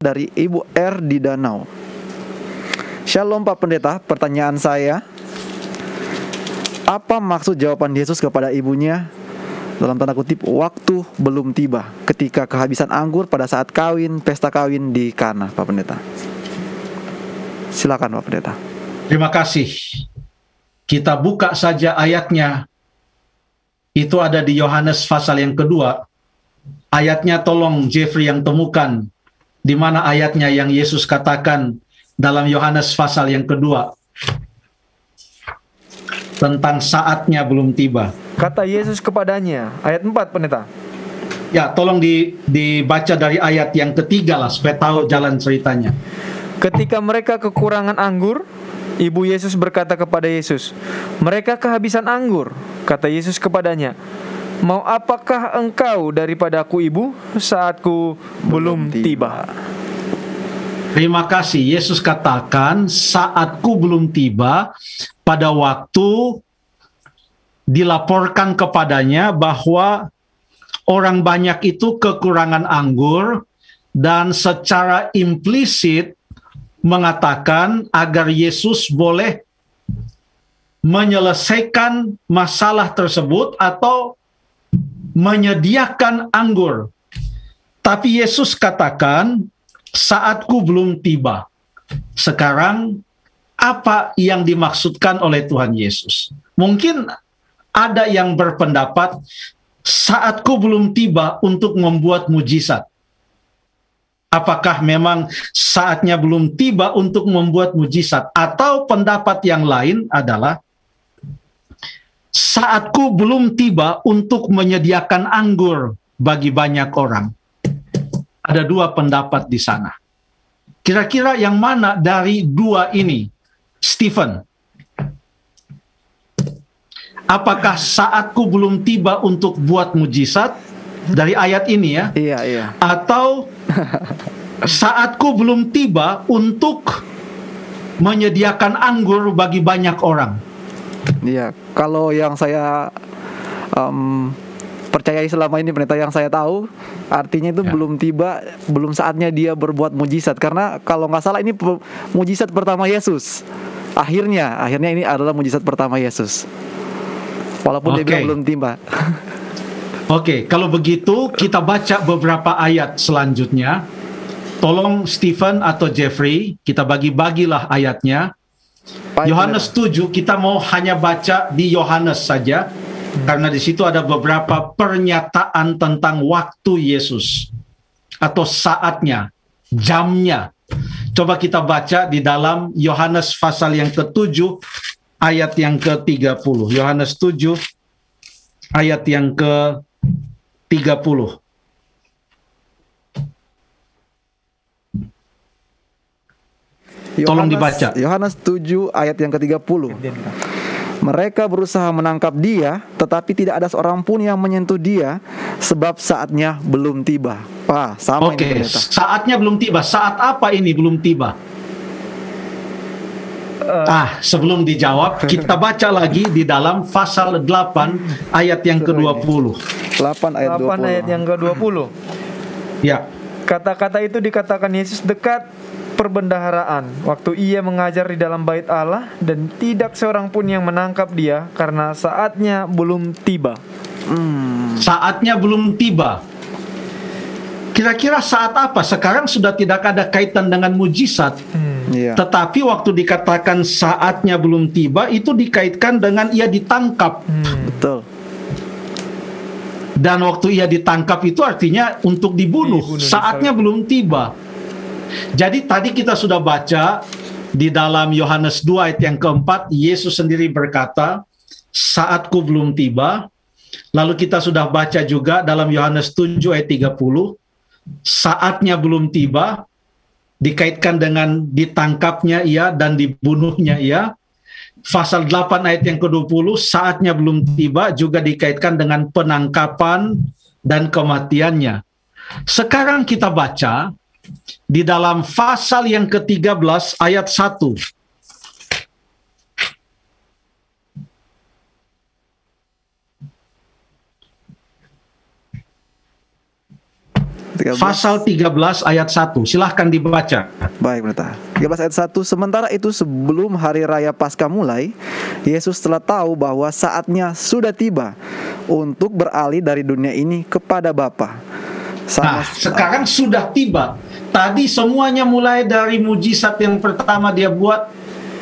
dari Ibu R di Danau. Shalom Pak Pendeta, pertanyaan saya, apa maksud jawaban Yesus kepada ibunya dalam tanda kutip waktu belum tiba ketika kehabisan anggur pada saat pesta kawin di Kana, Pak Pendeta? Silakan Pak Pendeta. Terima kasih. Kita buka saja ayatnya. Itu ada di Yohanes pasal yang kedua. Ayatnya tolong Jeffrey yang temukan. Di mana ayatnya yang Yesus katakan dalam Yohanes pasal yang kedua. Tentang saatnya belum tiba. Kata Yesus kepadanya, ayat 4 Pendeta. Ya, tolong dibaca dari ayat yang ketiga lah, supaya tahu jalan ceritanya. Ketika mereka kekurangan anggur, ibu Yesus berkata kepada Yesus, mereka kehabisan anggur. Kata Yesus kepadanya, mau apakah engkau daripadaku ibu, saatku belum tiba. Terima kasih. Yesus katakan saatku belum tiba, pada waktu dilaporkan kepadanya bahwa orang banyak itu kekurangan anggur, dan secara implisit mengatakan agar Yesus boleh menyelesaikan masalah tersebut atau menyediakan anggur. Tapi Yesus katakan, saatku belum tiba. Sekarang, apa yang dimaksudkan oleh Tuhan Yesus? Mungkin ada yang berpendapat, saatku belum tiba untuk membuat mujizat. Apakah memang saatnya belum tiba untuk membuat mujizat? Atau pendapat yang lain adalah, saatku belum tiba untuk menyediakan anggur bagi banyak orang. Ada dua pendapat di sana. Kira-kira yang mana dari dua ini, Stephen? Apakah saatku belum tiba untuk buat mujizat dari ayat ini ya? Iya. Atau saatku belum tiba untuk menyediakan anggur bagi banyak orang? Iya, kalau yang saya percayai selama ini, Pendeta, yang saya tahu artinya itu belum tiba, belum saatnya dia berbuat mujizat. Karena kalau nggak salah ini mujizat pertama Yesus. Akhirnya ini adalah mujizat pertama Yesus. Walaupun dia bilang belum tiba. Oke, kalau begitu kita baca beberapa ayat selanjutnya. Tolong Stephen atau Jeffrey, kita bagi-bagilah ayatnya. Yohanes 7, kita mau hanya baca di Yohanes saja, karena di situ ada beberapa pernyataan tentang waktu Yesus, atau saatnya, jamnya. Coba kita baca di dalam Yohanes pasal yang ke-7, ayat yang ke-30. Yohanes 7, ayat yang ke-30. Tolong dibaca. Yohanes 7 ayat yang ke-30. Mereka berusaha menangkap dia, tetapi tidak ada seorang pun yang menyentuh dia, sebab saatnya belum tiba. Wah, sama ini, Pendeta. Saatnya belum tiba. Saat apa ini belum tiba? Sebelum dijawab, kita baca lagi di dalam pasal 8 ayat yang ke-20. 8 ayat yang ke-20. Ya. Kata-kata itu dikatakan Yesus dekat perbendaharaan, waktu ia mengajar di dalam bait Allah, dan tidak seorang pun yang menangkap dia karena saatnya belum tiba. Saatnya belum tiba. Kira-kira saat apa? Sekarang sudah tidak ada kaitan dengan mujizat. Tetapi waktu dikatakan saatnya belum tiba, itu dikaitkan dengan ia ditangkap. Betul. Dan waktu ia ditangkap itu artinya untuk dibunuh. Saatnya belum tiba. Jadi tadi kita sudah baca di dalam Yohanes 2 ayat yang keempat, Yesus sendiri berkata, saatku belum tiba. Lalu kita sudah baca juga dalam Yohanes 7 ayat 30, saatnya belum tiba, dikaitkan dengan ditangkapnya ia dan dibunuhnya ia. Pasal 8 ayat yang ke-20, saatnya belum tiba, juga dikaitkan dengan penangkapan dan kematiannya. Sekarang kita baca di dalam pasal yang ke-13 ayat 1. 13. Pasal 13 ayat 1. Silahkan dibaca. Baik, pendeta. 13 ayat 1. Sementara itu sebelum hari raya Paskah mulai, Yesus telah tahu bahwa saatnya sudah tiba untuk beralih dari dunia ini kepada Bapa. Nah, sekarang sudah tiba. Tadi semuanya mulai dari mujizat yang pertama dia buat,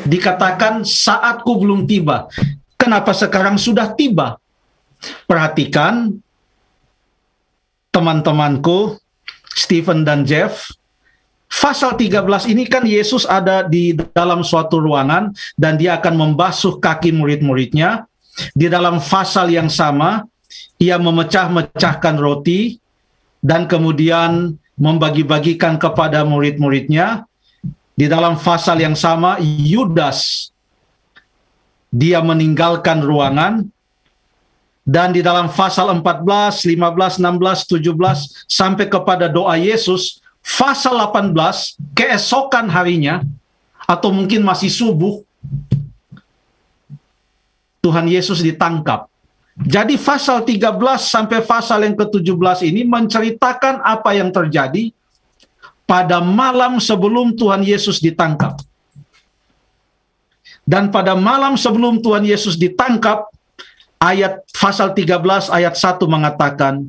dikatakan saatku belum tiba. Kenapa sekarang sudah tiba? Perhatikan, teman-temanku, Stephen dan Jeff, pasal 13 ini kan Yesus ada di dalam suatu ruangan dan dia akan membasuh kaki murid-muridnya. Di dalam pasal yang sama, ia memecah-mecahkan roti dan kemudian membagi-bagikan kepada murid-muridnya. Di dalam pasal yang sama, Yudas, dia meninggalkan ruangan. Dan di dalam pasal 14, 15, 16, 17, sampai kepada doa Yesus, pasal 18, keesokan harinya, atau mungkin masih subuh, Tuhan Yesus ditangkap. Jadi pasal 13 sampai pasal yang ke-17 ini menceritakan apa yang terjadi pada malam sebelum Tuhan Yesus ditangkap. Dan pada malam sebelum Tuhan Yesus ditangkap, ayat pasal 13 ayat 1 mengatakan,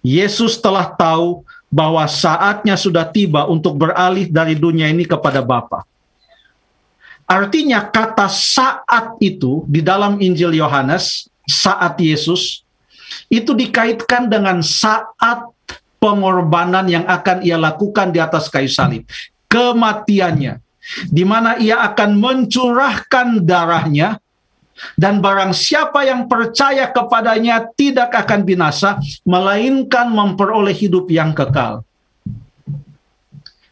Yesus telah tahu bahwa saatnya sudah tiba untuk beralih dari dunia ini kepada Bapa. Artinya kata saat itu di dalam Injil Yohanes, saat Yesus, itu dikaitkan dengan saat pengorbanan yang akan ia lakukan di atas kayu salib. Kematiannya, di mana ia akan mencurahkan darahnya, dan barang siapa yang percaya kepadanya tidak akan binasa, melainkan memperoleh hidup yang kekal.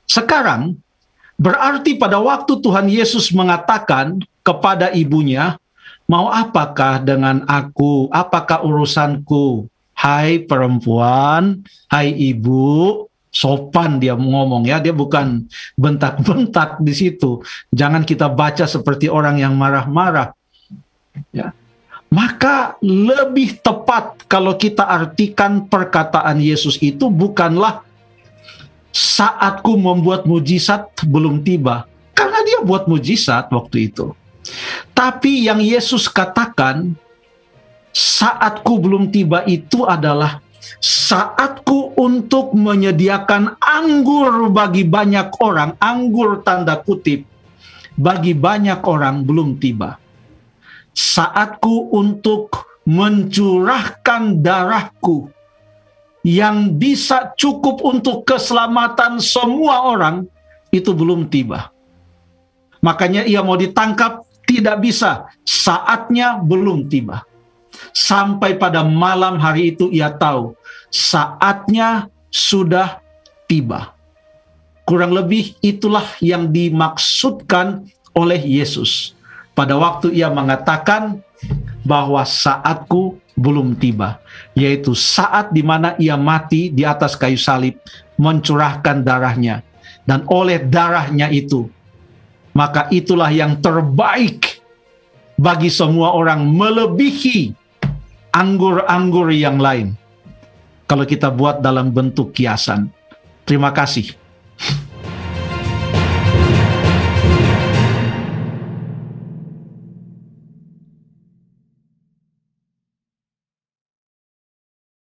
Sekarang, berarti pada waktu Tuhan Yesus mengatakan kepada ibunya, mau apakah dengan aku, apakah urusanku? Hai perempuan, hai ibu, sopan dia ngomong ya, dia bukan bentak-bentak di situ. Jangan kita baca seperti orang yang marah-marah. Ya. Maka lebih tepat kalau kita artikan perkataan Yesus itu bukanlah saatku membuat mujizat belum tiba, karena dia buat mujizat waktu itu. Tapi yang Yesus katakan, saatku belum tiba itu adalah saatku untuk menyediakan anggur bagi banyak orang, anggur tanda kutip, bagi banyak orang belum tiba. Saatku untuk mencurahkan darahku yang bisa cukup untuk keselamatan semua orang, itu belum tiba. Makanya ia mau ditangkap, tidak bisa. Saatnya belum tiba. Sampai pada malam hari itu ia tahu, saatnya sudah tiba. Kurang lebih itulah yang dimaksudkan oleh Yesus pada waktu ia mengatakan bahwa saatku belum tiba, yaitu saat di mana ia mati di atas kayu salib, mencurahkan darahnya, dan oleh darahnya itu, maka itulah yang terbaik bagi semua orang, melebihi anggur-anggur yang lain kalau kita buat dalam bentuk kiasan. Terima kasih.